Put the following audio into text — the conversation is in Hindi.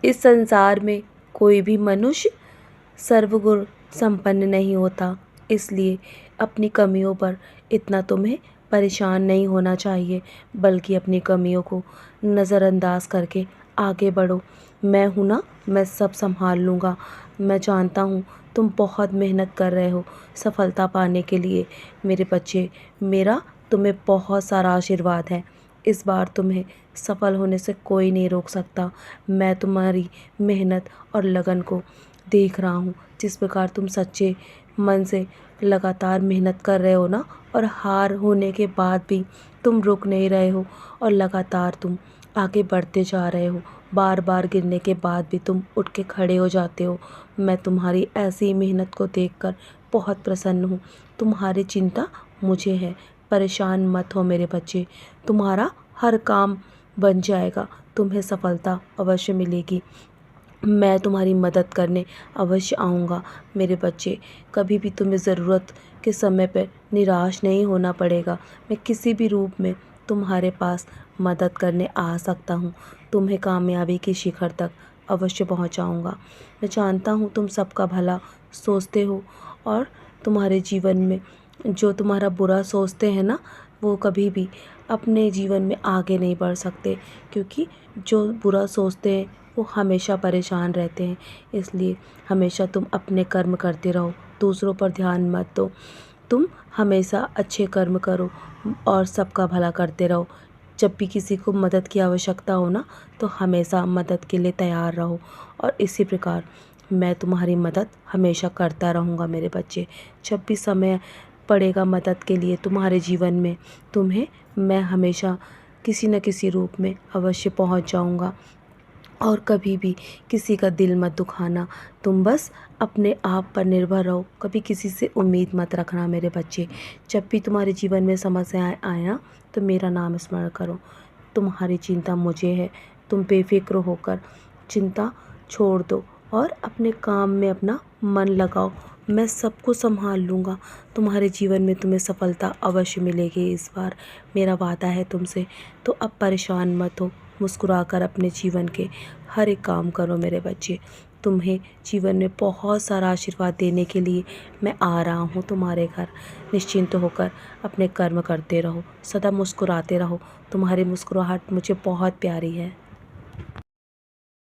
इस संसार में कोई भी मनुष्य सर्वगुण संपन्न नहीं होता, इसलिए अपनी कमियों पर इतना तुम्हें परेशान नहीं होना चाहिए, बल्कि अपनी कमियों को नज़रअंदाज करके आगे बढ़ो। मैं हूँ ना, मैं सब संभाल लूँगा। मैं जानता हूँ तुम बहुत मेहनत कर रहे हो सफलता पाने के लिए। मेरे बच्चे, मेरा तुम्हें बहुत सारा आशीर्वाद है। इस बार तुम्हें सफल होने से कोई नहीं रोक सकता। मैं तुम्हारी मेहनत और लगन को देख रहा हूँ, जिस प्रकार तुम सच्चे मन से लगातार मेहनत कर रहे हो ना, और हार होने के बाद भी तुम रुक नहीं रहे हो और लगातार तुम आगे बढ़ते जा रहे हो। बार बार गिरने के बाद भी तुम उठ के खड़े हो जाते हो। मैं तुम्हारी ऐसी मेहनत को देखकर बहुत प्रसन्न हूँ। तुम्हारी चिंता मुझे है। परेशान मत हो मेरे बच्चे, तुम्हारा हर काम बन जाएगा। तुम्हें सफलता अवश्य मिलेगी। मैं तुम्हारी मदद करने अवश्य आऊँगा मेरे बच्चे। कभी भी तुम्हें ज़रूरत के समय पर निराश नहीं होना पड़ेगा। मैं किसी भी रूप में तुम्हारे पास मदद करने आ सकता हूँ। तुम्हें कामयाबी की शिखर तक अवश्य पहुँचाऊँगा। मैं जानता हूँ तुम सबका भला सोचते हो, और तुम्हारे जीवन में जो तुम्हारा बुरा सोचते हैं ना, वो कभी भी अपने जीवन में आगे नहीं बढ़ सकते, क्योंकि जो बुरा सोचते हैं वो हमेशा परेशान रहते हैं। इसलिए हमेशा तुम अपने कर्म करते रहो, दूसरों पर ध्यान मत दो। तुम हमेशा अच्छे कर्म करो और सबका भला करते रहो। जब भी किसी को मदद की आवश्यकता हो ना, तो हमेशा मदद के लिए तैयार रहो। और इसी प्रकार मैं तुम्हारी मदद हमेशा करता रहूँगा मेरे बच्चे। जब भी समय पड़ेगा मदद के लिए तुम्हारे जीवन में, तुम्हें मैं हमेशा किसी न किसी रूप में अवश्य पहुँच जाऊँगा। और कभी भी किसी का दिल मत दुखाना। तुम बस अपने आप पर निर्भर रहो, कभी किसी से उम्मीद मत रखना मेरे बच्चे। जब भी तुम्हारे जीवन में समस्याएं आए ना, तो मेरा नाम स्मरण करो। तुम्हारी चिंता मुझे है। तुम बेफिक्र होकर चिंता छोड़ दो और अपने काम में अपना मन लगाओ। मैं सबको संभाल लूँगा। तुम्हारे जीवन में तुम्हें सफलता अवश्य मिलेगी इस बार, मेरा वादा है तुमसे। तो अब परेशान मत हो, मुस्कुराकर अपने जीवन के हर एक काम करो मेरे बच्चे। तुम्हें जीवन में बहुत सारा आशीर्वाद देने के लिए मैं आ रहा हूँ तुम्हारे घर। निश्चिंत होकर अपने कर्म करते रहो, सदा मुस्कुराते रहो। तुम्हारी मुस्कुराहट मुझे बहुत प्यारी है।